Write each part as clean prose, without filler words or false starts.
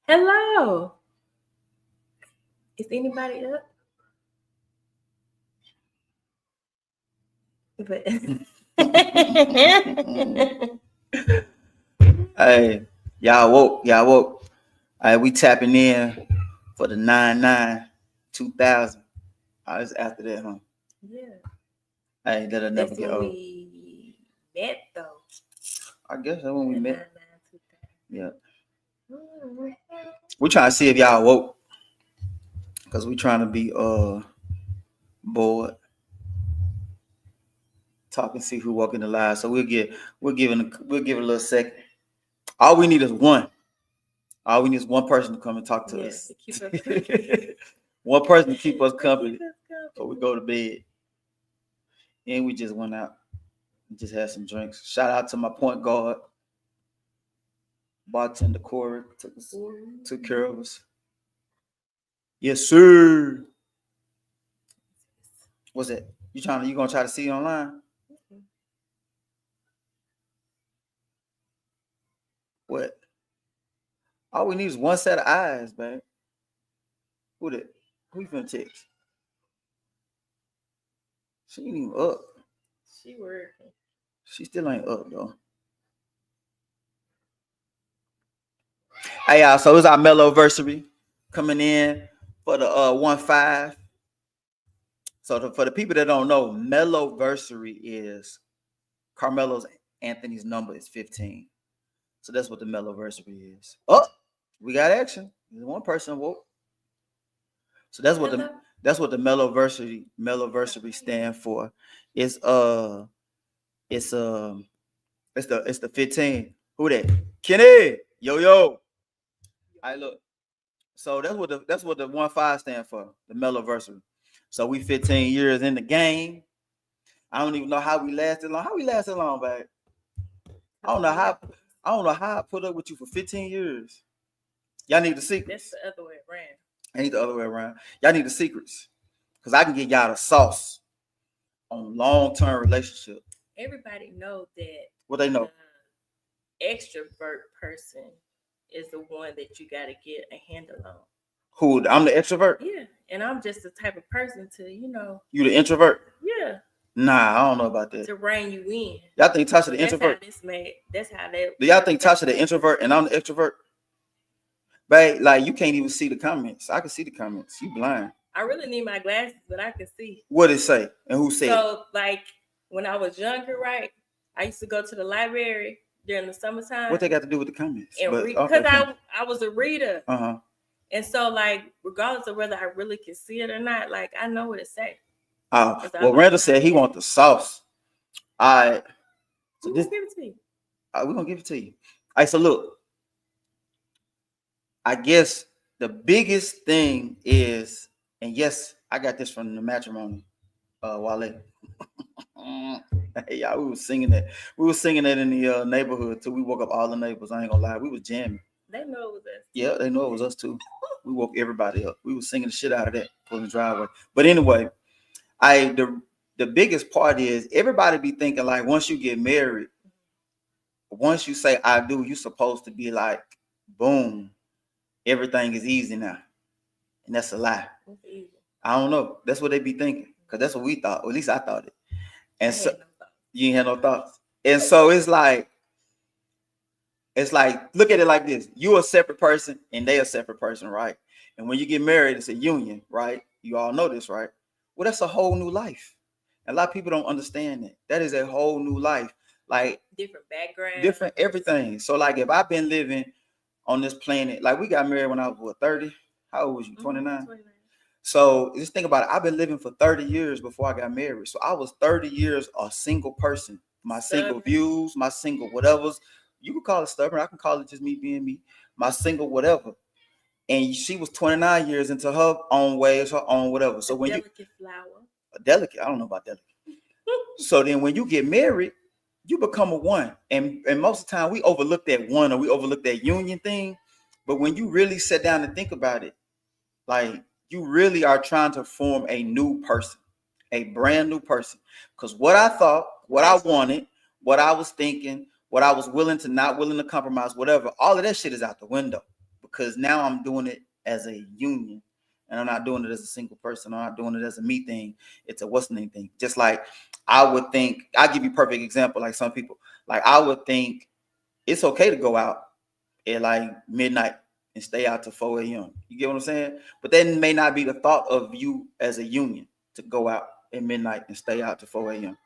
Hello. Is anybody up? But Hey, y'all woke. Y'all woke. All right, we tapping in for the 9/9/2000. It's after that, huh? yeah, Hey, that'll never that's get when old. we met though. I guess that's when we The met. 9/9/2000. Yeah. We're trying to see if y'all woke. Because we trying to be bored. Talk and see who walking the live. So we'll give it a little second. All we need is one. All we need is one person to come and talk to Yeah, us. to keep us company. One person to keep us To company keep us before we company. go to bed. And we just went out and just had some drinks. Shout out to my point guard, bartender Corey, took care of us. Yes, sir. What's that? You gonna try to see it online? What? All we need is one set of eyes, man. Who that? Who you finna text? She ain't even up. She working. She still ain't up though. Hey y'all, so it's our Meloversary coming in for the 1-5. So for the people that don't know, Meloversary is Carmelo's Anthony's number is 15. So that's what the Meloversary is. Oh, we got action. There's one person woke. So that's what the Meloversary stand for. It's it's it's the 15. Who that? Kenny. Yo. I look. So that's what the 1-5 stand for, the Meloversary. So we 15 years in the game. I don't even know how we lasted long. How we lasted long, babe? I don't know how. I don't know how I put up with you for 15 years. Y'all need the secrets. That's the other way around. I need the other way around. Y'all need the secrets. Because I can get y'all the sauce on long-term relationship. Everybody know that. What they know? The extrovert person is the one that you got to get a handle on. Who? I'm the extrovert? Yeah. And I'm just the type of person to, You the introvert? Yeah. Nah, I don't know about that. To rein you in. Y'all think Tasha the introvert? That's how that. Do y'all think Tasha the introvert and I'm the extrovert? Babe, like you can't even see the comments. I can see the comments. You blind. I really need my glasses, but I can see. What did it say? And who said so, like, when I was younger, right? I used to go to the library during the summertime. What they got to do with the comments? Because I was a reader. Uh-huh. And so, like, regardless of whether I really can see it or not, like, I know what it say. Well, Randall said he want the sauce. All right. So we're going to give it to you. We're going to give it to you. All right, so look. I guess the biggest thing is, and yes, I got this from the matrimony, Wale. Hey, y'all, we was singing that. We were singing that in the neighborhood till we woke up all the neighbors. I ain't gonna lie, we was jamming. They know it was us. Yeah, they know it was us too. We woke everybody up. We was singing the shit out of that pulling the driveway. But anyway, the biggest part is everybody be thinking like once you get married, once you say I do, you're supposed to be like, boom, everything is easy now. And that's a lie. I don't know. That's what they be thinking. Because that's what we thought. Or at least I thought it. And so you ain't had no thoughts. And so it's like, look at it like this. You a separate person and they a separate person, right? And when you get married, it's a union, right? You all know this, right? Well, that's a whole new life. And a lot of people don't understand that. That is a whole new life. Like different background. Different everything. So like if I've been living on this planet, like we got married when I was what, 30? How old was you? 29? 29. So just think about it. I've been living for 30 years before I got married. So I was 30 years a single person. My single views, my single whatevers. You can call it stubborn. I can call it just me being me. My single whatever. And she was 29 years into her own ways, her own whatever. So when delicate flower. A delicate, I don't know about delicate. So then when you get married, you become a one. And most of the time we overlook that one or we overlook that union thing. But when you really sit down and think about it, like you really are trying to form a new person, a brand new person. Because what I thought, what I wanted, what I was thinking, what I was willing to not willing to compromise, whatever, all of that shit is out the window. because now I'm doing it as a union, and I'm not doing it as a single person. I'm not doing it as a me thing. It's a what's the name thing. Just like I would think, I'll give you a perfect example. Like some people, like I would think it's okay to go out at like midnight and stay out till 4 a.m. You get what I'm saying? But that may not be the thought of you as a union to go out at midnight and stay out till 4 a.m.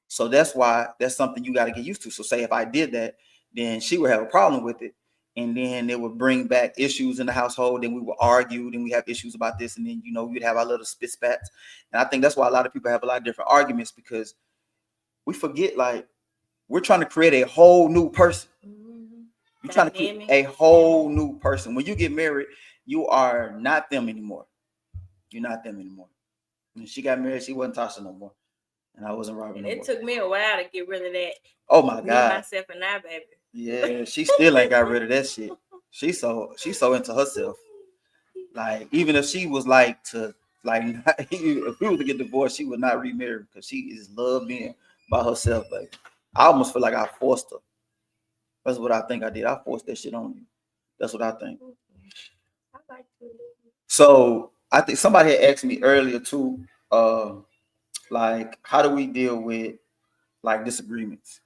So that's why that's something you got to get used to. So say if I did that, then she would have a problem with it. And then it would bring back issues in the household. Then we would argue. Then we have issues about this. And then, you know, we'd have our little spit spats. And I think that's why a lot of people have a lot of different arguments, because we forget, like, we're trying to create a whole new person. You're trying to create a whole new person. When you get married, you are not them anymore. You're not them anymore. When she got married, she wasn't Tasha no more. And I wasn't Robin no more. It took me a while to get rid of that. Oh my God. Me, myself, and I, baby. Yeah, she still ain't got rid of that shit. She's so into herself. Like, even if she was like to, like, if we were to get divorced, she would not remarry because she is love being by herself. Like, I almost feel like I forced her. That's what I think I did. I forced that shit on you. That's what I think. I like to. So I think somebody had asked me earlier too, like, how do we deal with like disagreements?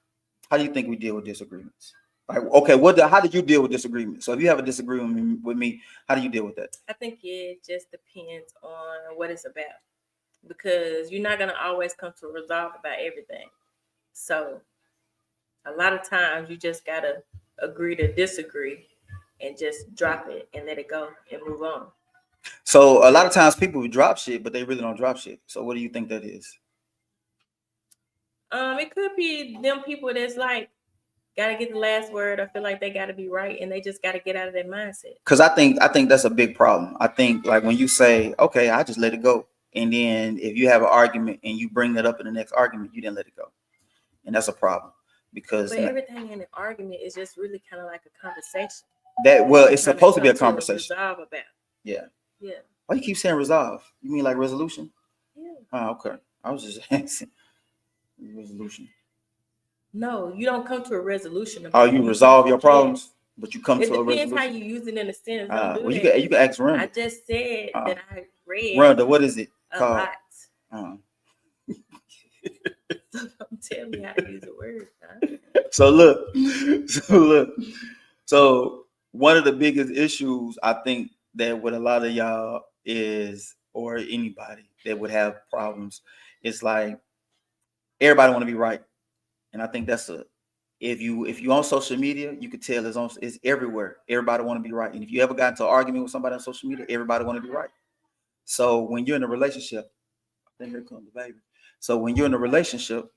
How do you think we deal with disagreements? Like, okay, how did you deal with disagreements? So if you have a disagreement with me, how do you deal with that? I think it just depends on what it's about, because you're not gonna always come to a resolve about everything. So a lot of times you just gotta agree to disagree and just drop it and let it go and move on. So a lot of times people drop shit, but they really don't drop shit. So what do you think that is? It could be them people that's like gotta get the last word. I feel like they gotta be right, and they just gotta get out of that mindset. Because I think that's a big problem. I think, like, when you say, okay, I just let it go, and then if you have an argument and you bring that up in the next argument, you didn't let it go, and that's a problem. Because everything in an argument is just really kind of like a conversation. It's supposed to be a conversation. Resolve about. Yeah. Yeah. Why you keep saying resolve? You mean like resolution? Yeah. Oh, okay. I was just asking. Resolution. No, you don't come to a resolution. You resolve your problems, but you come to a resolution. It depends how you use it in a sentence. You can ask Rhonda. I just said that I read. Rhonda, what is it called? Lot. So don't tell me how to use a word. So look. So one of the biggest issues I think that with a lot of y'all is, or anybody that would have problems, it's like everybody want to be right. And I think that's if you on social media, you could tell it's everywhere. Everybody want to be right. And if you ever got into an argument with somebody on social media, everybody want to be right. So when you're in a relationship, I think here comes the baby. So when you're in a relationship,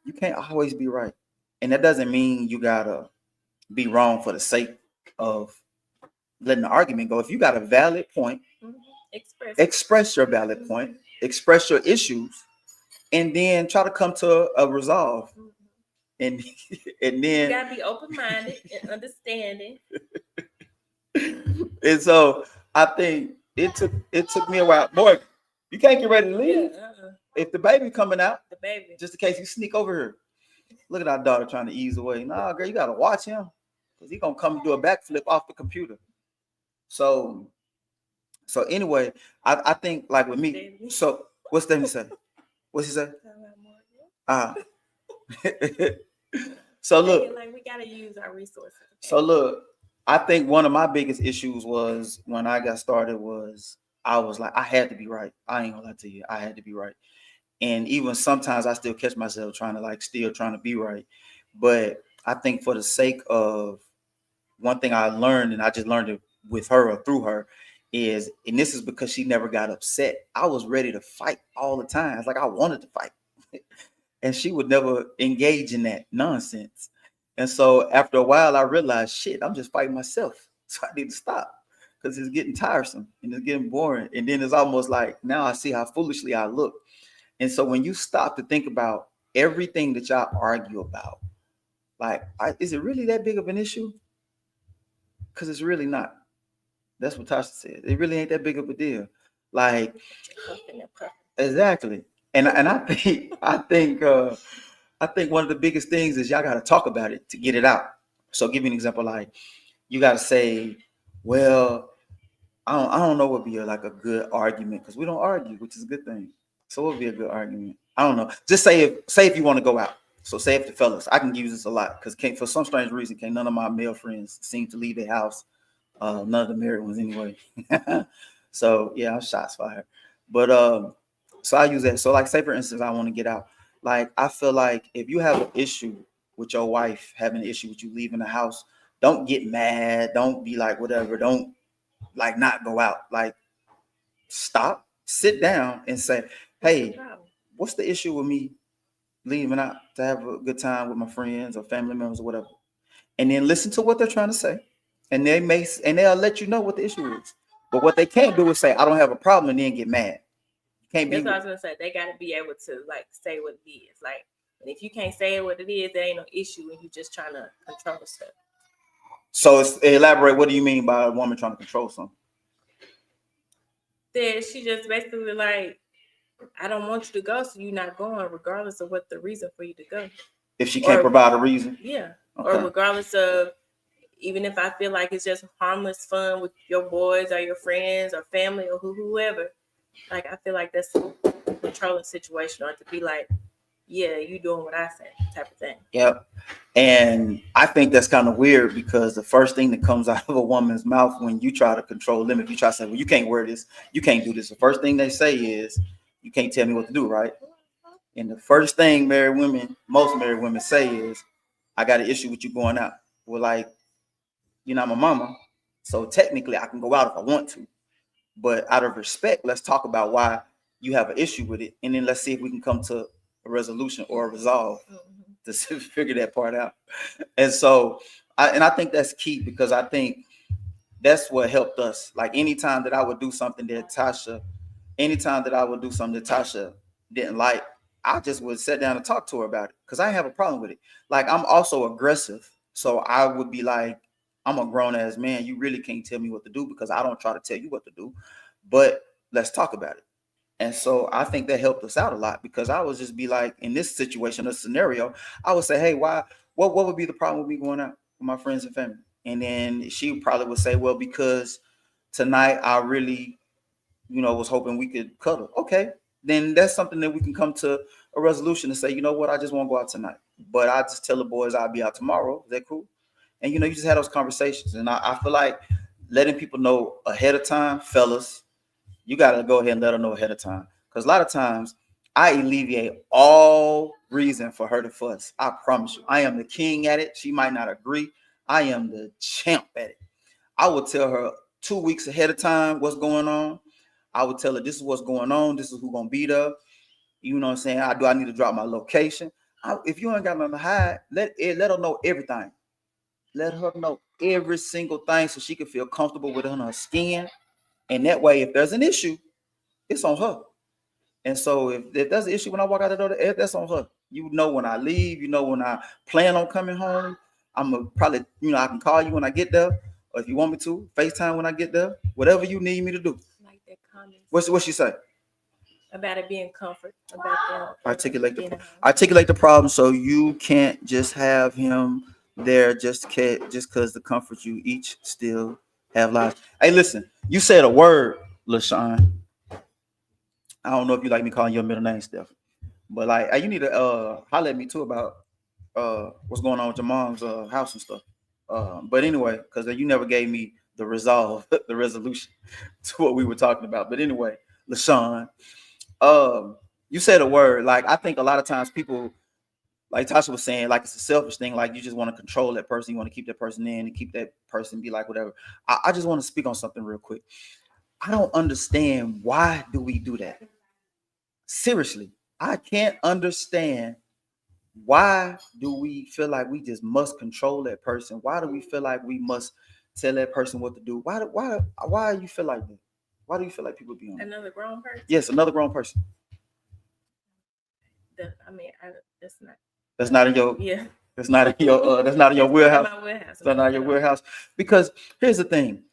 you can't always be right. And that doesn't mean you gotta be wrong for the sake of letting the argument go. If you got a valid point, express your valid point, express your issues, and then try to come to a resolve. And then you gotta be open-minded and understanding. And so I think it took me a while. Boy, you can't get ready to leave. Yeah, If the baby coming out, the baby, just in case you sneak over here. Look at our daughter trying to ease away. Nah, girl, you gotta watch him, because he's gonna come and do a backflip off the computer. So anyway, I think, like with me. So what's David say? What's he say? So look, like, we gotta use our resources. So look, I think one of my biggest issues was when I got started was I was like, I had to be right. I ain't gonna lie to you, I had to be right. And even sometimes I still catch myself trying to be right. But I think for the sake of one thing I learned, and I just learned it with her or through her, is, and this is because she never got upset, I was ready to fight all the time. It's like I wanted to fight. And she would never engage in that nonsense. And so after a while, I realized, shit, I'm just fighting myself. So I need to stop, because it's getting tiresome and it's getting boring. And then it's almost like, now I see how foolishly I look. And so when you stop to think about everything that y'all argue about, like, is it really that big of an issue? Because it's really not. That's what Tasha said. It really ain't that big of a deal. Like, exactly. And I think one of the biggest things is y'all got to talk about it to get it out. So give you an example. Like, you got to say, Well, I don't know what would be like a good argument because we don't argue, which is a good thing. So what would be a good argument? I don't know. Just say if you want to go out. So say if the fellas, I can use this a lot because can't for some strange reason can't none of my male friends seem to leave their house. None of the married ones anyway. So yeah, I'm shots fired. But so I use that. So like say for instance, I want to get out. Like I feel like if you have an issue with your wife having an issue with you leaving the house, don't get mad. Don't be like whatever. Don't like not go out. Like stop, sit down, and say, What's the "Hey, problem? what's the issue with me leaving out to have a good time with my friends or family members or whatever?" And then listen to what they're trying to say, and they'll let you know what the issue is. But what they can't do is say, "I don't have a problem," and then get mad. You can't That's be. what I was gonna say. They gotta be able to like say what it is. Like, and if you can't say what it is, there ain't no issue when you just trying to control the stuff. So elaborate. What do you mean by a woman trying to control something? Then she just basically like, I don't want you to go, so you're not going, regardless of what the reason for you to go. If she can't Or provide a reason, yeah, or okay. regardless of even if I feel like it's just harmless fun with your boys or your friends or family or whoever. Like I feel like that's a controlling situation, or to be like, yeah, you doing what I say, type of thing. Yep. And I think that's kind of weird because the first thing that comes out of a woman's mouth when you try to control them, if you try to say, well, you can't wear this, you can't do this, the first thing they say is, you can't tell me what to do, right? And the first thing most married women say is, I got an issue with you going out. Well, like, you're not my mama. So technically I can go out if I want to. But out of respect, let's talk about why you have an issue with it. And then let's see if we can come to a resolution or a resolve to figure that part out. And so, I think that's key because I think that's what helped us. Like anytime that I would do something that Tasha didn't like, I just would sit down and talk to her about it because I have a problem with it. Like I'm also aggressive, so I would be like, I'm a grown ass man. You really can't tell me what to do because I don't try to tell you what to do, but let's talk about it. And so I think that helped us out a lot because I would just be like, in this situation, a scenario, I would say, hey, why? What would be the problem with me going out with my friends and family? And then she probably would say, well, because tonight I really, was hoping we could cuddle. Okay, then that's something that we can come to a resolution and say, you know what, I just want to go out tonight, but I just tell the boys I'll be out tomorrow. Is that cool? And you just have those conversations, and I feel like letting people know ahead of time, fellas, you got to go ahead and let her know ahead of time. Because a lot of times I alleviate all reason for her to fuss. I promise you. I am the king at it. She might not agree. I am the champ at it. I will tell her 2 weeks ahead of time what's going on. I would tell her this is what's going on. This is who's going to be there. You know what I'm saying? I need to drop my location. If you ain't got nothing to hide, let her know everything. Let her know every single thing so she can feel comfortable within her skin. And that way, if there's an issue, it's on her. And so if there's an issue when I walk out the door, that's on her. You know when I leave, when I plan on coming home, I'm a, probably, I can call you when I get there. Or if you want me to, FaceTime when I get there. Whatever you need me to do. Like that comments What she say? about it being comfort, about them Articulate being the a house. articulate the problem so you can't just have him there just because the comfort you each still have lives. Hey, listen, you said a word, LaShawn. I don't know if you like me calling your middle name, Steph. But like, hey, you need to holler at me too about what's going on with your mom's house and stuff. But anyway, because you never gave me the resolve, the resolution to what we were talking about. But anyway, LaShawn, you said a word. Like I think a lot of times people, like Tasha was saying, like it's a selfish thing. Like you just want to control that person, you want to keep that person in and keep that person be like whatever. I just want to speak on something real quick. I don't understand why do we do that. Seriously, I can't understand why do we feel like we just must control that person? Why do we feel like we must tell that person what to do? Why do you feel like that? Why do you feel like people be on that? Another grown person. Yes, another grown person. I mean, that's not. That's not in your Yeah. that's not in your that's not in your That's wheelhouse. not in my warehouse. That's not in your warehouse. Because here's the thing.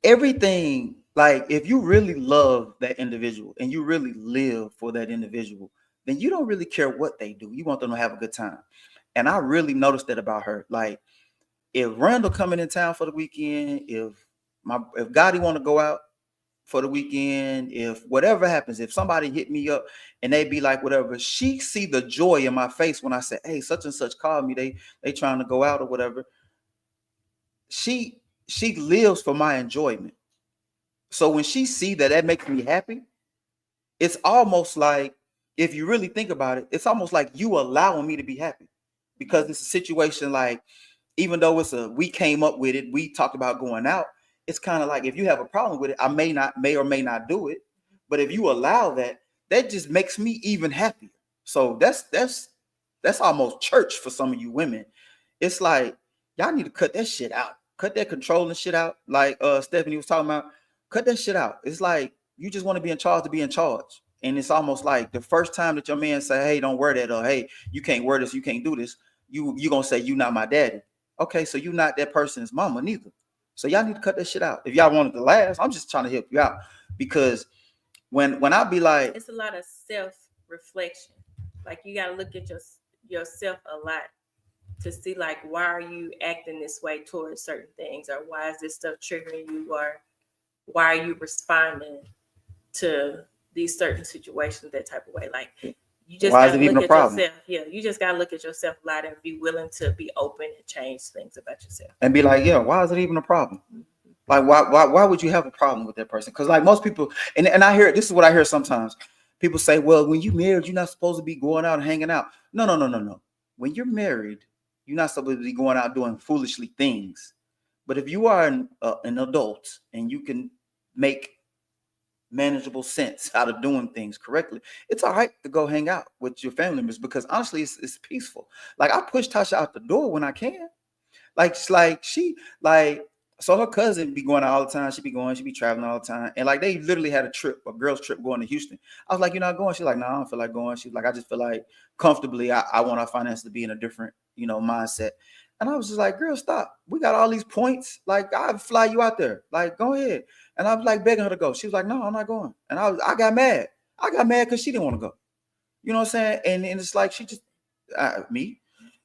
Everything, like if you really love that individual and you really live for that individual, then you don't really care what they do. You want them to have a good time. And I really noticed that about her. Like if Randall coming in town for the weekend, if Gotti want to go out for the weekend, if whatever happens, if somebody hit me up and they be like whatever, she see the joy in my face when I say, hey, such and such called me, they trying to go out or whatever. She lives for my enjoyment. So when she see that makes me happy, it's almost like, if you really think about it, it's almost like you allowing me to be happy, because it's a situation like, even though we came up with it, we talked about going out. It's kind of like, if you have a problem with it, I may or may not do it. But if you allow that, that just makes me even happier. So that's almost church for some of you women. It's like, y'all need to cut that shit out. Cut that controlling shit out. Like Stephanie was talking about, cut that shit out. It's like, you just want to be in charge to be in charge. And it's almost like the first time that your man say, hey, don't wear that, or hey, you can't wear this, you can't do this, you gonna say, you not my daddy. Okay, so you not that person's mama neither. So y'all need to cut that shit out. If y'all want it to last, I'm just trying to help you out. Because when I be like, it's a lot of self-reflection. Like, you got to look at yourself a lot to see, like, why are you acting this way towards certain things, or why is this stuff triggering you, or why are you responding to these certain situations that type of way. Like, you just why is gotta it even look a at problem? yourself. Yeah, you just gotta look at yourself a lot and be willing to be open and change things about yourself. And be like, yeah, why is it even a problem? Like, why would you have a problem with that person? Because like most people, and I hear, this is what I hear sometimes. People say, well, when you married, you're not supposed to be going out and hanging out. No. When you're married, you're not supposed to be going out doing foolishly things. But if you are an adult and you can make manageable sense out of doing things correctly, it's all right to go hang out with your family members, because honestly, it's peaceful. Like, I push Tasha out the door when I can. Like she like so her cousin be going out all the time. She be traveling all the time. And like, they literally had a girls trip going to Houston. I was like, you're not going? She's like, no, I don't feel like going. She's like, I just feel like comfortably, I want our finances to be in a different, mindset. And I was just like, girl, stop. We got all these points. Like, I'd fly you out there. Like, go ahead. And I was like begging her to go. She was like, no, I'm not going. And I got mad. I got mad because she didn't want to go. You know what I'm saying? And it's like, she just me.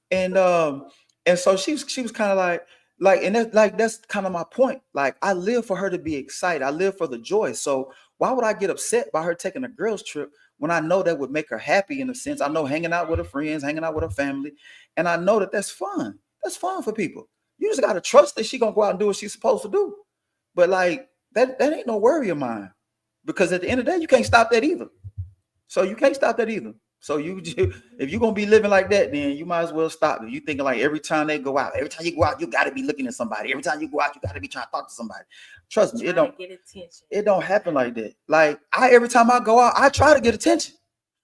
And so she was kind of like, and that's kind of my point. Like, I live for her to be excited. I live for the joy. So why would I get upset by her taking a girls trip when I know that would make her happy? In a sense, I know hanging out with her friends, hanging out with her family, and I know that that's fun. That's fun for people. You just gotta trust that she gonna go out and do what she's supposed to do. But like, that ain't no worry of mine, because at the end of the day, you can't stop that either. So you can't stop that either. So if you're gonna be living like that, then you might as well stop it. You thinking like, every time they go out, every time you go out, you gotta be looking at somebody. Every time you go out, you gotta be trying to talk to somebody. Trust me, Trying to get attention. it don't happen like that. Like, every time I go out, I try to get attention.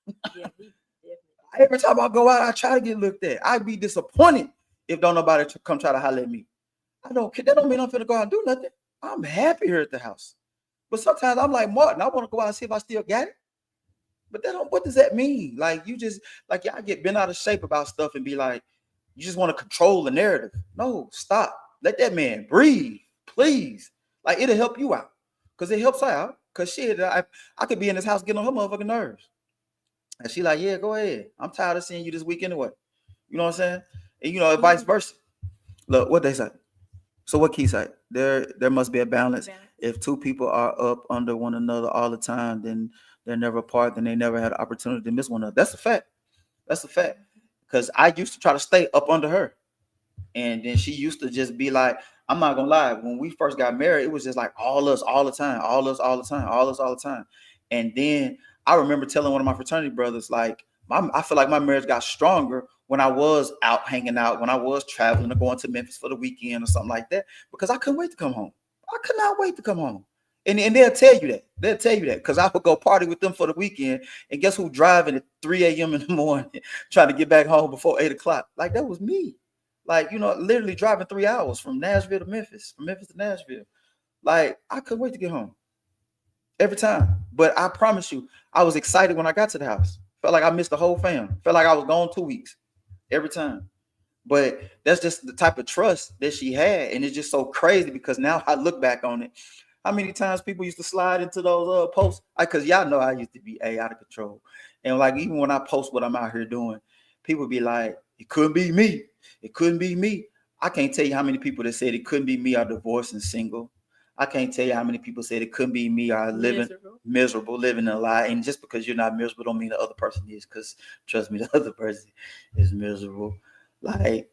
Yeah, he definitely. Every time I go out, I try to get looked at. I'd be disappointed if don't nobody come try to holler at me. I don't care. That don't mean I'm finna go out and do nothing. I'm happy here at the house. But sometimes I'm like, Martin, I want to go out and see if I still got it. But what does that mean? Like, you just, like, y'all get bent out of shape about stuff and be like, you just want to control the narrative. No, stop. Let that man breathe, please. Like, it'll help you out, because it helps her out. Because shit, I could be in this house getting on her motherfucking nerves. And she like, yeah, go ahead. I'm tired of seeing you this week anyway. You know what I'm saying? And vice versa. Look, what they say. So what Key say? There must be a balance. If two people are up under one another all the time, then they're never apart, then they never had an opportunity to miss one another. That's a fact. That's a fact. Because I used to try to stay up under her. And then she used to just be like, I'm not gonna lie, when we first got married, it was just like all us all the time, all us all the time, all us all the time. And then I remember telling one of my fraternity brothers, like, I feel like my marriage got stronger when I was out hanging out, when I was traveling or going to Memphis for the weekend or something like that, because I couldn't wait to come home. I could not wait to come home. And they'll tell you that. They'll tell you that, because I would go party with them for the weekend. And guess who driving at 3 a.m. in the morning trying to get back home before 8 o'clock? Like, that was me. Like, literally driving 3 hours from Nashville to Memphis, from Memphis to Nashville. Like, I couldn't wait to get home every time. But I promise you, I was excited when I got to the house. Felt like I missed the whole fam. Felt like I was gone 2 weeks every time. But that's just the type of trust that she had. And it's just so crazy, because now I look back on it. How many times people used to slide into those posts? Because y'all know I used to be out of control. And like, even when I post what I'm out here doing, people be like, it couldn't be me. It couldn't be me. I can't tell you how many people that said it couldn't be me are divorced and single. I can't tell you how many people said it couldn't be me are living Miserable. miserable, living a lie. And just because you're not miserable don't mean the other person is. Because trust me, the other person is miserable. Like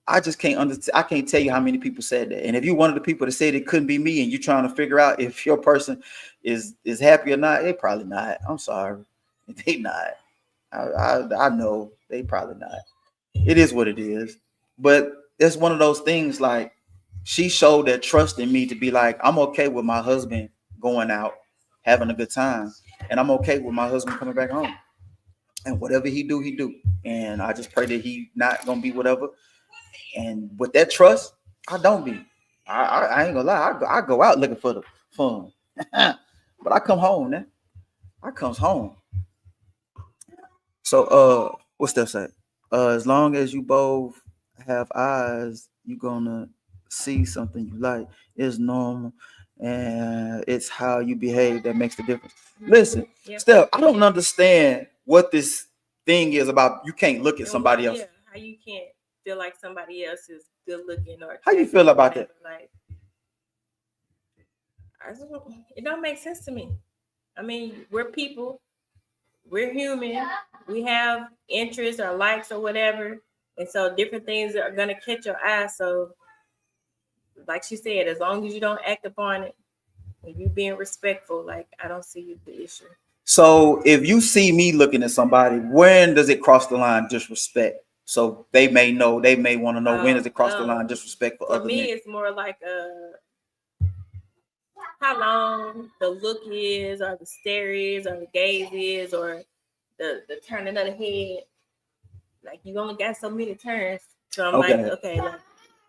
I just can't understand. I can't tell you how many people said that. And if you're one of the people that said it couldn't be me, and you're trying to figure out if your person is happy or not, they probably not. I'm sorry, they not. I know they probably not. It is what it is. But it's one of those things. Like she showed that trust in me to be like, I'm okay with my husband going out, having a good time, and I'm okay with my husband coming back home. And whatever he do, he do. And I just pray that he not gonna be whatever. And with that trust, I don't be. I ain't gonna lie. I go out looking for the fun, but I come home, man. I comes home. So what's that say? As long as you both have eyes, you gonna see something you like. It's normal, and it's how you behave that makes the difference. Listen, Yep. Steph, I don't understand what this thing is about. You can't look at And what? somebody else. Yeah. How you can't feel like somebody else is good looking or How you attractive feel or about that? whatever. Like, it don't make sense to me. I mean, we're people. We're human. We have interests or likes or whatever, and so different things are gonna catch your eye. So, like she said, as long as you don't act upon it and you being respectful, like I don't see the issue. So if you see me looking at somebody, when does it cross the line disrespect? So they may know, they may want to know when does it cross the line disrespect for For other me, men. it's more like how long the look is, or the stare is, or the gaze is, or the turning of the head. Like you only got so many turns. So I'm like, Okay. okay, like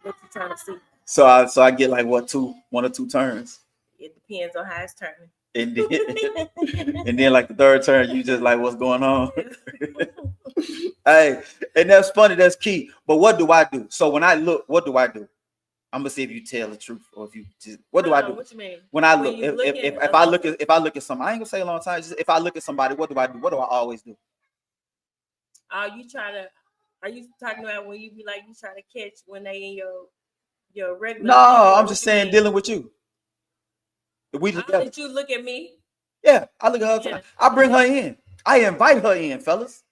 what you trying to see? So I get like what one or two turns. It depends on how it's turning. And then, and then like the third turn, you just like what's going on. Hey, and that's funny, that's key. But what do I do? So when I look, what do I do? I'm gonna see if you tell the truth or if you just what do I Hold on, do? what you mean? When I When look, you look at if I look at somebody, I ain't gonna say a long time. Just if I look at somebody, what do I do? What do I always do? are you talking about when you be like you try to catch when they in your regular No, view, or I'm what just you saying mean? dealing with you. If we I'll together. let you look at me. Yeah, I look at her. All the Yeah. time. I bring her in. I invite her in, fellas.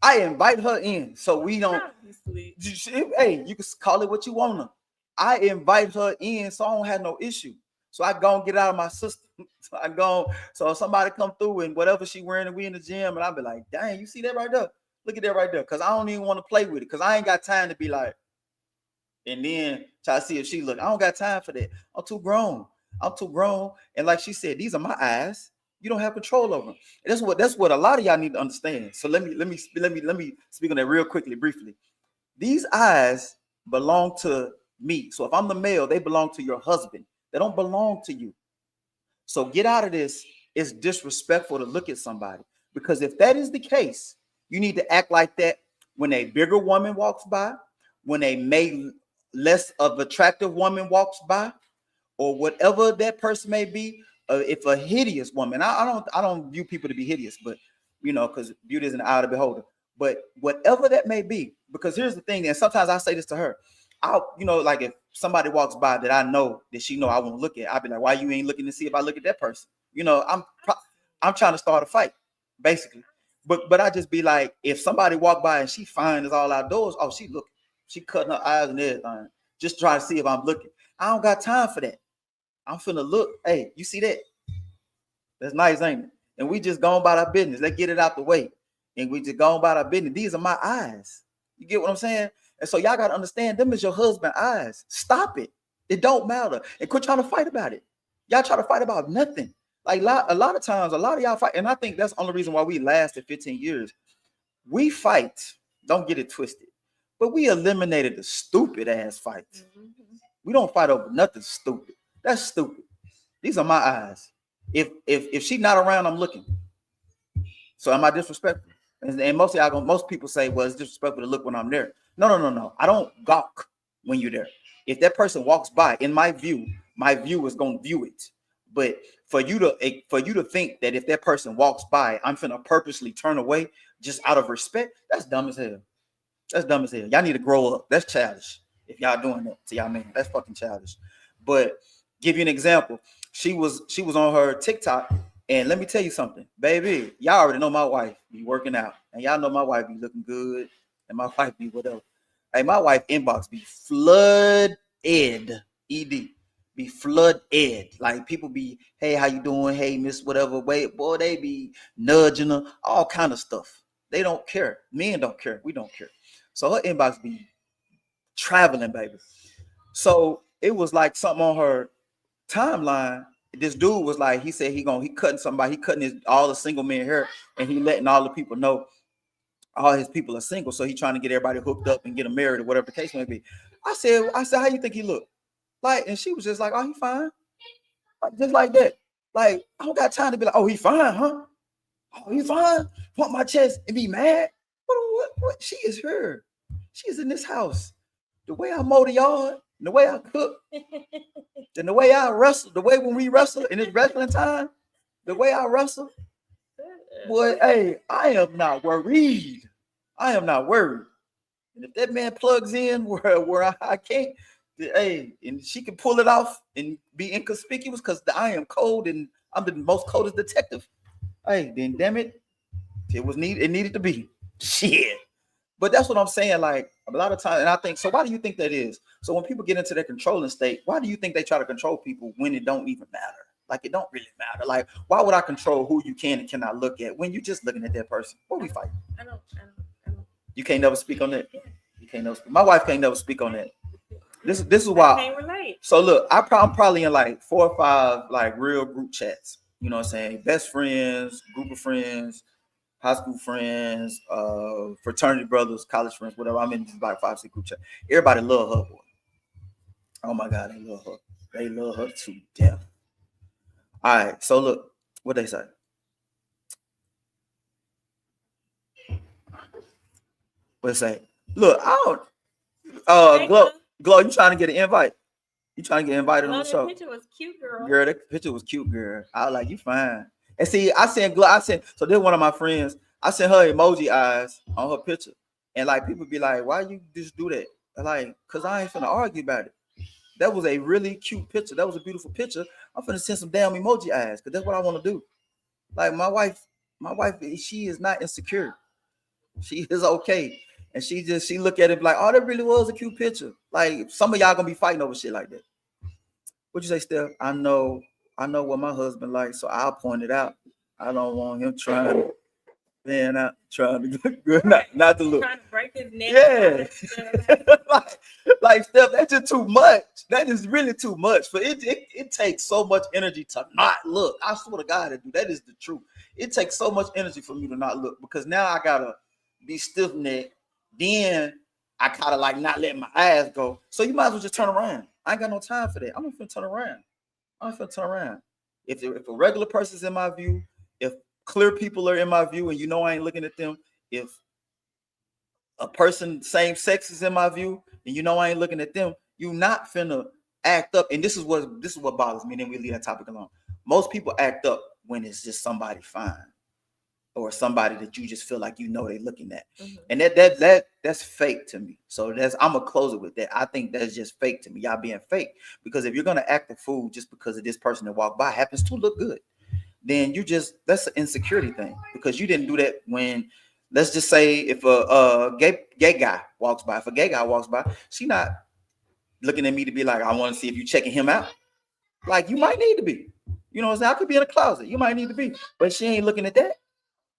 I invite her in, so we don't. Obviously. Hey, you can call it what you want to. I invite her in, so I don't have no issue. So I go and get out of my system. So I go. So if somebody come through and whatever she wearing, and we in the gym, and I be like, dang, you see that right there? Look at that right there, because I don't even want to play with it, because I ain't got time to be like, and then try to see if she look. I don't got time for that. I'm too grown. I'm too grown. And like she said, these are my eyes. You don't have control over them. And that's what a lot of y'all need to understand. So let me speak on that real quickly, briefly. These eyes belong to me. So if I'm the male, they belong to your husband. They don't belong to you. So get out of this. It's disrespectful to look at somebody. Because if that is the case, you need to act like that when a bigger woman walks by, when a may less of attractive woman walks by, or whatever that person may be. If a hideous woman, I don't view people to be hideous, but because beauty is in the eye of the beholder. But whatever that may be, because here's the thing, and sometimes I say this to her, like if somebody walks by that I know that she know I won't look at, I'll be like, why you ain't looking to see if I look at that person? I'm trying to start a fight, basically. But I just be like, if somebody walk by and she fine as all outdoors, oh, she cutting her eyes and everything, just try to see if I'm looking. I don't got time for that. I'm finna look. Hey, you see that? That's nice, ain't it? And we just going about our business. Let's get it out the way. And we just going about our business. These are my eyes. You get what I'm saying? And so y'all gotta understand them is your husband eyes. Stop it. It don't matter. And quit trying to fight about it. Y'all try to fight about nothing. Like a lot of times, a lot of y'all fight, and I think that's the only reason why we lasted 15 years. We fight. Don't get it twisted. But we eliminated the stupid ass fights. Mm-hmm. We don't fight over nothing stupid. That's stupid. These are my eyes. If she's not around, I'm looking. So am I disrespectful? And most people say, well, it's disrespectful to look when I'm there. No, no, no, no. I don't gawk when you're there. If that person walks by, in my view is gonna view it. But for you to think that if that person walks by, I'm finna purposely turn away just out of respect, that's dumb as hell. That's dumb as hell. Y'all need to grow up. That's childish. If y'all doing that to y'all man, that's fucking childish. But give you an example. She was on her TikTok, and let me tell you something, baby. Y'all already know my wife be working out, and y'all know my wife be looking good, and my wife be whatever. Hey, my wife inbox be flood ed be flood ed. Like people be, hey, how you doing? Hey, miss, whatever. Wait, boy, they be nudging her, all kind of stuff. They don't care. Men don't care. We don't care. So her inbox be traveling, baby. So it was like something on her timeline. This dude was like, he said he cutting somebody, he cutting all the single men hair, and he letting all the people know all his people are single. So he trying to get everybody hooked up and get them married or whatever the case may be. I said, how you think he look? Like, and she was just like, oh, he fine. Like, just like that. Like, I don't got time to be like, oh, he fine, huh? Oh, he fine. Pump my chest and be mad. What? She is here. She is in this house. The way I mow the yard, the way I cook, and the way I wrestle, the way when we wrestle and it's wrestling time, the way I wrestle, boy, hey, I am not worried. I am not worried. And if that man plugs in where I can't, hey, and she can pull it off and be inconspicuous because I am cold and I'm the most coldest detective. Hey, then damn it, it needed to be. Shit. But that's what I'm saying. Like a lot of times, and I think so. Why do you think that is? So when people get into their controlling state, why do you think they try to control people when it don't even matter? Like it don't really matter. Like why would I control who you can and cannot look at when you're just looking at that person? What we fighting? I don't. You can't never speak on that. You can't never. My wife can't never speak on that. This is I why. can't relate. So look, I'm probably in like 4 or 5 like real group chats. You know what I'm saying? Best friends, group of friends, high school friends, fraternity brothers, college friends, whatever. I'm in like 5, 6 group chat. Everybody love her, boy. Oh my God, they love her. They love her to death. All right, so look, what they say. What they say? Look, I don't. Hey, Glow, you trying to get an invite? You trying to get invited on the the show? picture was cute, girl. Girl, that picture was cute, girl. I was like, you fine. And see, so this one of my friends, I sent her emoji eyes on her picture. And like people be like, why you just do that? I'm like, cause I ain't finna argue about it. That was a really cute picture. That was a beautiful picture. I'm finna send some damn emoji eyes, cause that's what I want to do. Like my wife, she is not insecure. She is okay. And she look at it like, oh, that really was a cute picture. Like some of y'all gonna be fighting over shit like that. What you say, Steph? I know what my husband likes, so I'll point it out. I don't want him trying to look good, not to look. Trying to break his neck. Yeah. like Steph, that's just too much. That is really too much. For it takes so much energy to not look. I swear to God, that is the truth. It takes so much energy for me to not look because now I gotta be stiff necked. Then I kind of like not letting my eyes go. So you might as well just turn around. I ain't got no time for that. I'm not finna turn around. I'm not finna turn around. If a regular person's in my view, if clear people are in my view, and you know I ain't looking at them, if a person same sex is in my view, and you know I ain't looking at them, you not finna act up. And this is what bothers me. And then we leave that topic alone. Most people act up when it's just somebody fine or somebody that you just feel like you know they looking at. Mm-hmm. And that's fake to me. So I'm gonna close it with that. I think that's just fake to me. Y'all being fake. Because if you're gonna act a fool just because of this person that walked by happens to look good, then that's an insecurity thing. Because you didn't do that when, let's just say if a gay guy walks by, she not looking at me to be like, I want to see if you checking him out. Like you might need to be. You know what I'm saying? I could be in a closet. You might need to be. But she ain't looking at that.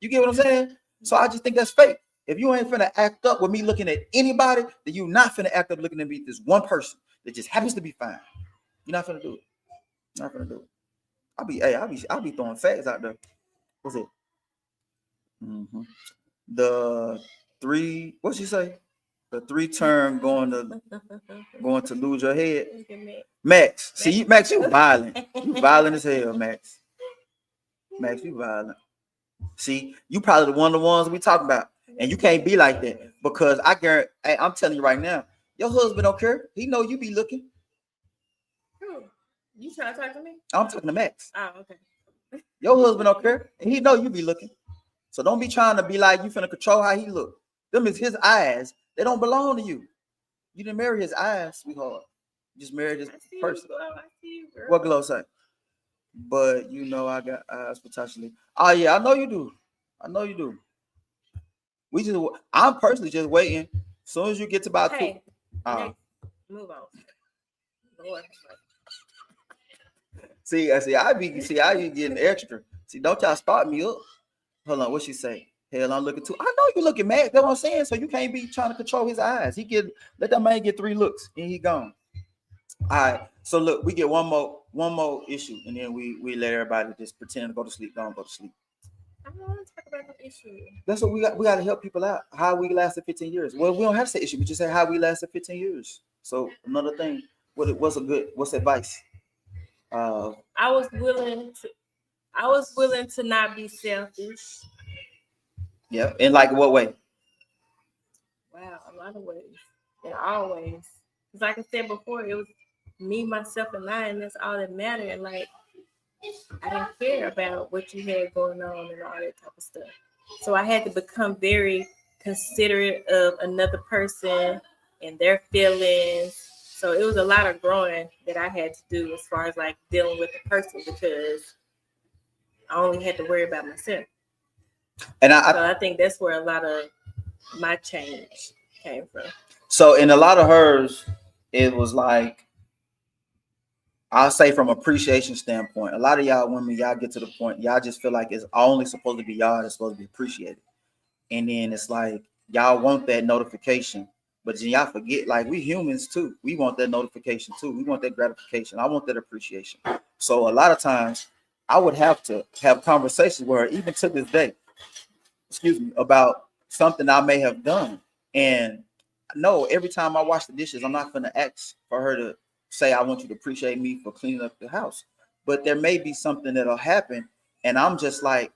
You get what I'm saying? So I just think that's fake. If you ain't finna act up with me looking at anybody, then you not finna act up looking at me this one person that just happens to be fine. You're not finna do it. Not finna do it. I'll be throwing facts out there. What's it? Mm-hmm. The 3, what'd you say? The 3 term going to lose your head. Max. See, Max, you violent. You violent as hell, Max. Max, you violent. See, you probably one of the ones we talking about, and you can't be like that because I guarantee. Hey, I'm telling you right now, your husband don't care. He know you be looking. You trying to talk to me? I'm talking to Max. Oh, okay. Your husband don't care, and he know you be looking. So don't be trying to be like you finna control how he look. Them is his eyes. They don't belong to you. You didn't marry his eyes, sweetheart. You just married his I see person. you, glow. I see you, girl. What glow say? But you know I got eyes potentially. Oh yeah, I know you do. I know you do. We just I'm personally just waiting. As soon as you get to about two. Hey, next, move on. Lord. I be getting extra. See, don't y'all start me up. Hold on, what she say? Hell, I'm looking too. I know you looking mad. That's what I'm saying. So you can't be trying to control his eyes. Let that man get 3 looks and he gone. All right. So look, we get one more issue, and then we let everybody just pretend to go to sleep. Don't go to sleep. I don't want to talk about no issue. That's what we got. We got to help people out. How we lasted 15 years. Well, we don't have to say issue. We just say how we lasted 15 years. So another thing, what's advice? I was willing to not be selfish. Yeah. In like what way? Wow, a lot of ways. In all ways. Because like I said before, it was me, myself, and I, and that's all that mattered. And like I didn't care about what you had going on and all that type of stuff. So I had to become very considerate of another person and their feelings. So it was a lot of growing that I had to do as far as like dealing with the person, because I only had to worry about myself. And so I think that's where a lot of my change came from. So in a lot of hers, it was like, I'll say from appreciation standpoint, a lot of y'all women, y'all get to the point, y'all just feel like it's only supposed to be y'all that's supposed to be appreciated. And then it's like, y'all want that notification, but then y'all forget, like, we humans too. We want that notification too. We want that gratification. I want that appreciation. So a lot of times I would have to have conversations where even to this day, about something I may have done. And no, every time I wash the dishes, I'm not going to ask for her to say, I want you to appreciate me for cleaning up the house. But there may be something that'll happen. And I'm just like,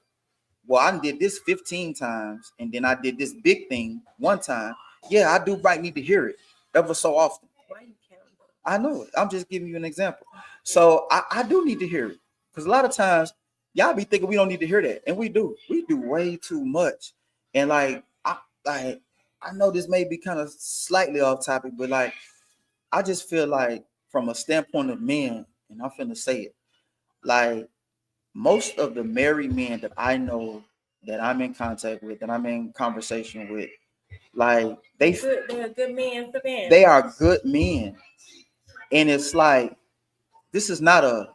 well, I did this 15 times. And then I did this big thing one time. Yeah, I do right need to hear it ever so often. Why you counting? I know it. I'm just giving you an example. So I do need to hear it. Because a lot of times, y'all be thinking we don't need to hear that. And we do. We do way too much. And like I know this may be kind of slightly off topic, but like I just feel like from a standpoint of men, and I'm finna say it, like most of the married men that I know, that I'm in contact with, that I'm in conversation with, like they're good men for men. They are good men. And it's like, this is not a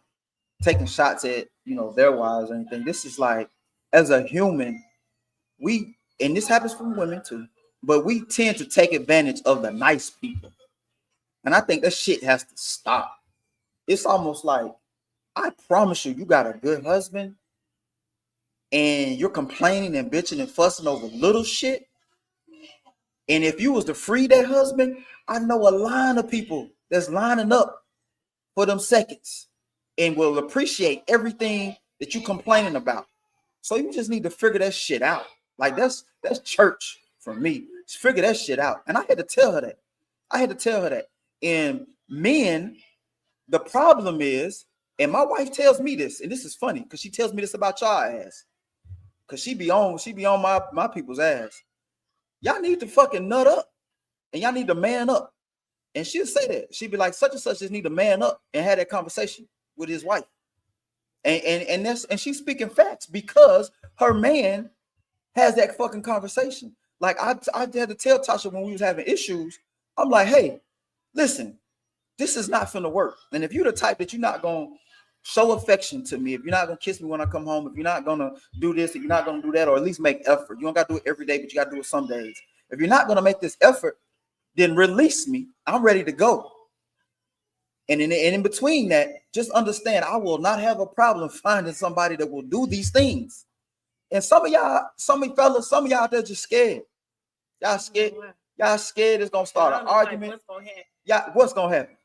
taking shots at, their wives or anything. This is like, as a human, and this happens for women too, but we tend to take advantage of the nice people. And I think that shit has to stop. It's almost like, I promise you got a good husband and you're complaining and bitching and fussing over little shit. And if you was to free that husband, I know a line of people that's lining up for them seconds and will appreciate everything that you complaining about. So you just need to figure that shit out. Like that's church for me. Just figure that shit out. And I had to tell her that. And men, the problem is, and my wife tells me this, and this is funny because she tells me this about y'all ass. Cause she be on my people's ass. Y'all need to fucking nut up. And y'all need to man up. And she'll say that. She'd be like, such and such just need to man up and have that conversation with his wife. And she's speaking facts because her man has that fucking conversation. Like I had to tell Tasha when we was having issues, I'm like, hey, listen, this is not finna work. And if you're the type that you're not gonna show affection to me, if you're not gonna kiss me when I come home, if you're not gonna do this, if you're not gonna do that, or at least make effort, you don't gotta do it every day, but you gotta do it some days. If you're not gonna make this effort, then release me. I'm ready to go. And in between that, just understand I will not have a problem finding somebody that will do these things. And some of y'all out there just scared. Y'all scared. Y'all scared it's gonna start an argument. What's gonna happen?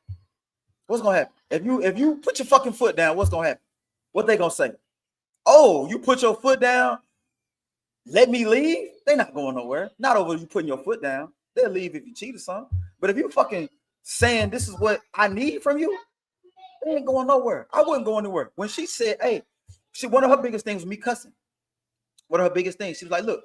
What's gonna happen? If you put your fucking foot down, what's gonna happen? What they gonna say? Oh, you put your foot down, let me leave? They're not going nowhere. Not over you putting your foot down. They'll leave if you cheat or something. But if you fucking saying this is what I need from you, they ain't going nowhere. I wouldn't go anywhere. When she said, hey, one of her biggest things was me cussing. One of her biggest things, she was like, look,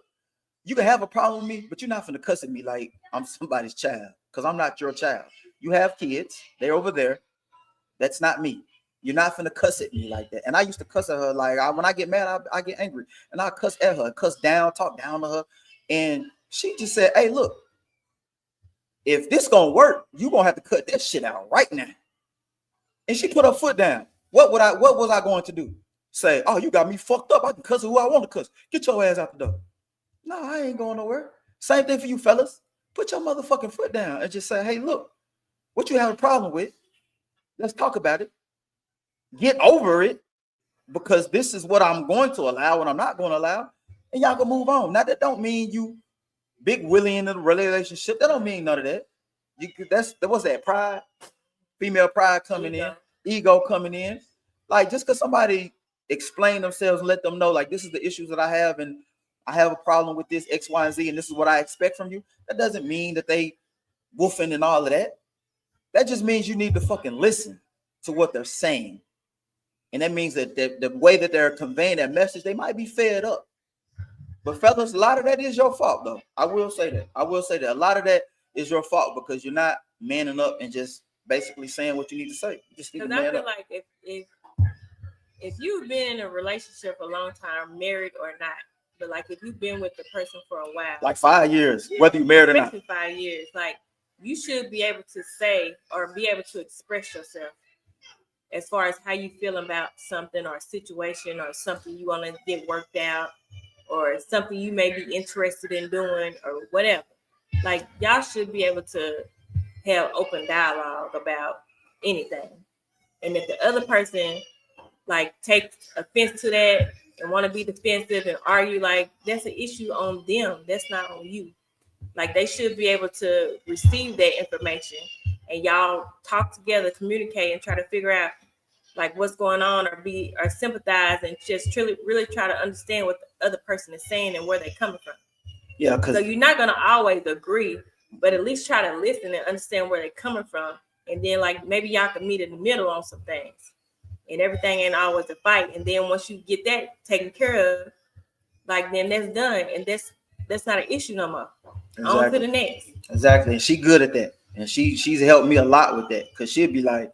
you can have a problem with me, but you're not finna cuss at me like I'm somebody's child. because I'm not your child. You have kids. They're over there. That's not me. You're not finna cuss at me like that. And I used to cuss at her. Like, when I get mad, I get angry. And I cuss at her, cuss down, talk down to her. And she just said, hey, look, if this gonna work, you gonna have to cut this shit out right now. And she put her foot down. What was I going to do? Say, oh, you got me fucked up. I can cuss who I want to cuss. Get your ass out the door. No, I ain't going nowhere. Same thing for you fellas. Put your motherfucking foot down and just say, hey, look, what you have a problem with? Let's talk about it. Get over it, because this is what I'm going to allow and I'm not going to allow. And y'all can move on. Now, that don't mean you big Willie in the relationship. That don't mean none of that. What's that? Pride? Female pride coming in, ego coming in. Like, just because somebody explain themselves and let them know, like, this is the issues that I have, and I have a problem with this X, Y, and Z, and this is what I expect from you. That doesn't mean that they woofing and all of that. That just means you need to fucking listen to what they're saying. And that means that the way that they're conveying that message, they might be fed up. But fellas, a lot of that is your fault, though. I will say that. A lot of that is your fault, because you're not manning up and just basically saying what you need to say. You just need to man up. Like if you've been in a relationship a long time, married or not, but like if you've been with the person for a while, like 5 years, whether you're married or not, 5 years, like you should be able to say or be able to express yourself as far as how you feel about something or a situation or something you want to get worked out or something you may be interested in doing or whatever. Like, y'all should be able to have open dialogue about anything. And if the other person like takes offense to that and want to be defensive and argue, like, that's an issue on them. That's not on you. Like, they should be able to receive that information and y'all talk together, communicate, and try to figure out like what's going on, or sympathize and just really try to understand what the other person is saying and where they're coming from. Yeah, so you're not gonna always agree, but at least try to listen and understand where they're coming from, and then like maybe y'all can meet in the middle on some things. And everything ain't always a fight. And then once you get that taken care of, like then that's done, and that's not an issue no more. Exactly. On to the next. Exactly, and she good at that, and she's helped me a lot with that, because she'll be like,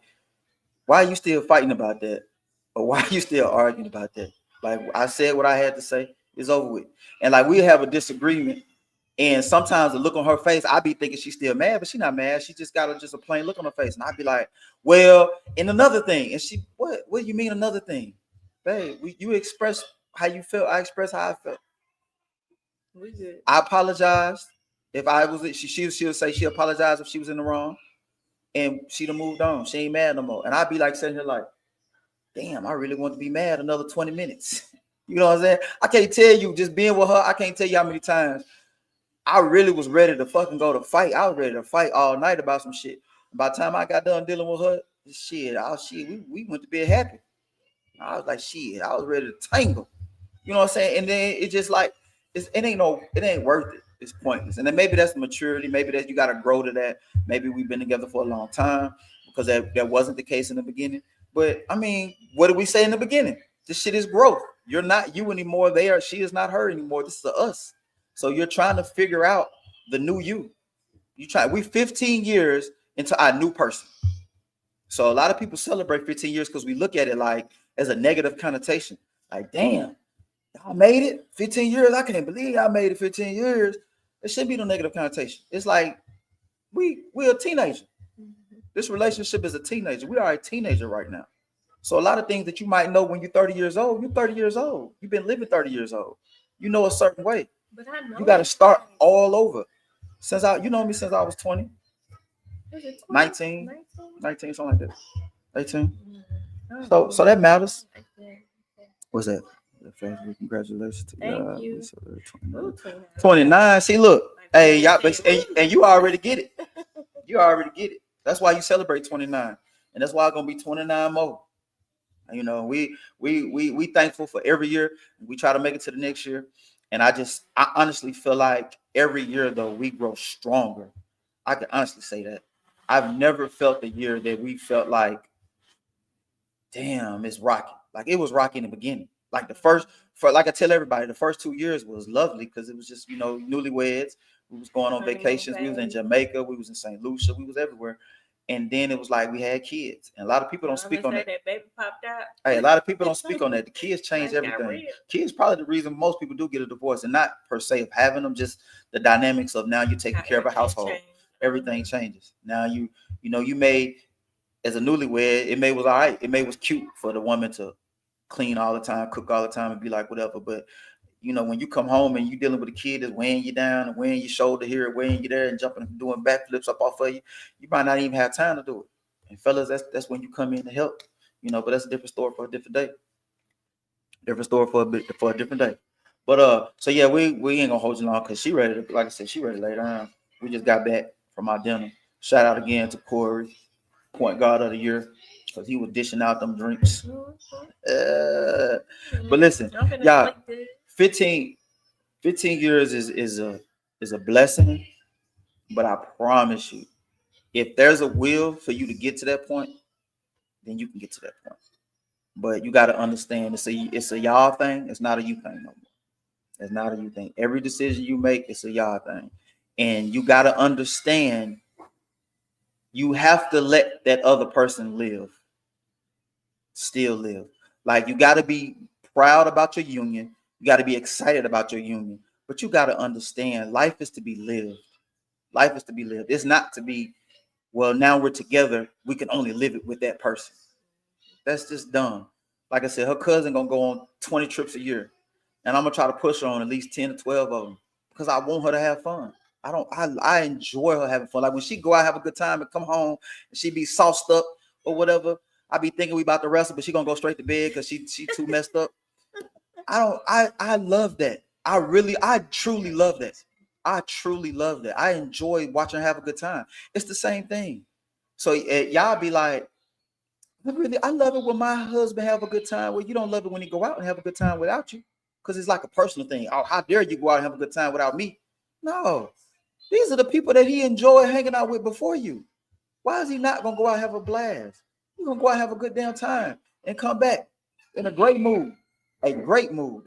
why are you still fighting about that? Or why are you still arguing about that? Like, I said what I had to say. It's over with. And like, we have a disagreement. And sometimes the look on her face, I be thinking she's still mad, but she's not mad. She just got just a plain look on her face. And I'd be like, well, and another thing. And she, what do you mean another thing? Babe, you express how you felt. I express how I felt. We good. I apologized. If I was, she'll say she apologized if she was in the wrong. And she'd have moved on. She ain't mad no more. And I'd be like sitting here like, damn, I really want to be mad another 20 minutes. You know what I'm saying? I can't tell you, just being with her, I can't tell you how many times I really was ready to fucking go to fight. I was ready to fight all night about some shit. By the time I got done dealing with her, we went to bed happy. I was like, shit, I was ready to tangle. You know what I'm saying? And then it just like, it ain't worth it. It's pointless. And then maybe that's maturity. Maybe that you got to grow to that. Maybe we've been together for a long time, because that wasn't the case in the beginning. But I mean, what did we say in the beginning? This shit is growth. You're not you anymore. She is not her anymore. This is us. So you're trying to figure out the new you. We 15 years into our new person. So a lot of people celebrate 15 years because we look at it like as a negative connotation. Like, damn, y'all made it 15 years. I can't believe y'all made it 15 years. It shouldn't be no negative connotation. It's like we're a teenager. This relationship is a teenager. We are a teenager right now. So a lot of things that you might know when you're 30 years old, you're 30 years old. You've been living 30 years old. You know a certain way. But I know you got to start all over. You know me since I was 20. 19, 19, something like that. 18. So that matters. What's that? Congratulations. Thank you. 29. See, look. Hey, y'all, and you already get it. You already get it. That's why you celebrate 29. And that's why it's gonna be 29 more. You know, we thankful for every year. We try to make it to the next year. And I honestly feel like every year though we grow stronger. I can honestly say that. I've never felt a year that we felt like, damn, it's rocky. Like it was rocky in the beginning. Like like I tell everybody, the first 2 years was lovely because it was just, newlyweds. We was going on vacations. We was in Jamaica. We was in St. Lucia. We was everywhere. And then it was like we had kids. And a lot of people don't speak on that. That baby popped out. Hey, a lot of people don't speak on that. The kids change everything. Kids probably the reason most people do get a divorce, and not per se of having them, just the dynamics of now you're taking care of a household. Everything changes. Now you made as a newlywed, it may was all right. It may was cute for the woman to clean all the time, cook all the time, and be like whatever. But when you come home and you dealing with a kid that's weighing you down and weighing your shoulder here, weighing you there, and jumping and doing backflips up off of you, you might not even have time to do it. And fellas, that's when you come in to help. But that's a different story for a different day. Different story for a different day. But so yeah, we ain't gonna hold you long because she ready to, like I said, she ready to lay down. We just got back from our dinner. Shout out again to Corey, point guard of the year, because he was dishing out them drinks. But listen, y'all, 15 years is a blessing, but I promise you, if there's a will for you to get to that point, then you can get to that point. But you got to understand, it's a y'all thing. It's not a you thing no more. It's not a you thing. Every decision you make, it's a y'all thing. And you got to understand, you have to let that other person live. Still live. Like, you got to be proud about your union. You got to be excited about your union. But you got to understand, life is to be lived. Life is to be lived. It's not to be, well, now we're together, we can only live it with that person. That's just dumb. Like I said, her cousin gonna go on 20 trips a year, and I'm gonna try to push her on at least 10 to 12 of them because I want her to have fun. I enjoy her having fun. Like when she go out, have a good time, and come home, and she be sauced up or whatever. I be thinking we about to wrestle, but she gonna go straight to bed because she too messed up. I love that. I truly love that. I truly love that. I enjoy watching her have a good time. It's the same thing. So y'all be like, I love it when my husband have a good time. Well, you don't love it when he go out and have a good time without you, because it's like a personal thing. Oh, how dare you go out and have a good time without me? No, these are the people that he enjoyed hanging out with before you. Why is he not gonna go out and have a blast? He's gonna go out and have a good damn time and come back in a great mood. A great mood.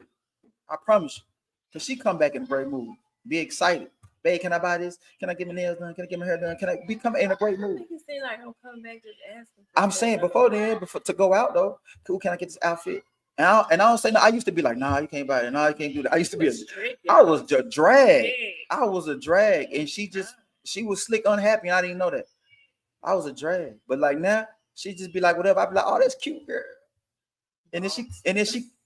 I promise you. Because she come back in a great mood. Be excited. Babe, can I buy this? Can I get my nails done? Can I get my hair done? Can I become in a great mood? You seem like I'm coming back just asking. I'm saying before to go out though. Cool, can I get this outfit? And I don't say no. I used to be like, nah, you can't buy it. Nah, you can't do that. I used to be I was a drag. I was a drag. And she was slick unhappy. And I didn't know that. I was a drag. But like now, she just be like, whatever. I'd be like, oh, that's cute, girl. And then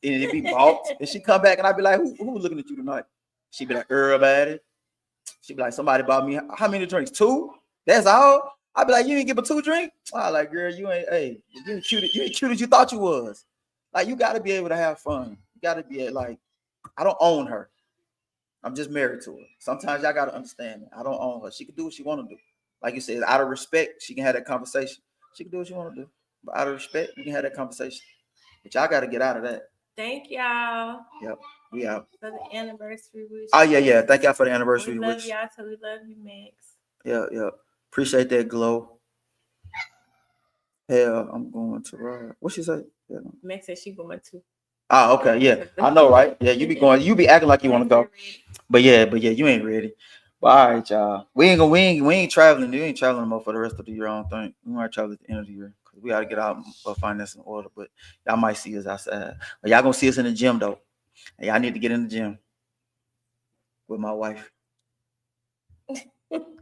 it be balked. And she come back and I'd be like, who looking at you tonight? She'd be like, about it. She'd be like, somebody bought me how many drinks? 2? That's all? I'd be like, you ain't give a 2 drink? I like, girl, you ain't cute as you thought you was. Like, you gotta be able to have fun. You gotta be like, I don't own her. I'm just married to her. Sometimes y'all gotta understand that. I don't own her. She can do what she wanna do. Like you said, out of respect, she can have that conversation. She can do what she wanna do. But out of respect, we can have that conversation. But y'all gotta get out of that. Thank y'all. Yep. We out. For the anniversary wish. Oh yeah. Thank y'all for the anniversary wish. We love y'all, so we love you, Max. Yeah. Appreciate that, Glow. Hell, I'm going to ride. What she say? Yeah. Max said she going to. Oh, okay, yeah. I know, right? Yeah, you be acting like you want to go. But yeah, you ain't ready. But all right, y'all. We ain't traveling. We ain't traveling no more for the rest of the year, I don't think. We might travel at the end of the year because we gotta get out our finance in order. But y'all might see us outside. But y'all gonna see us in the gym though. And y'all need to get in the gym with my wife. All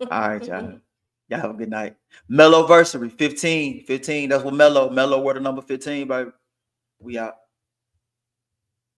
right, y'all. Y'all have a good night. Meloversary 15. That's what Melo word number 15, baby. We out.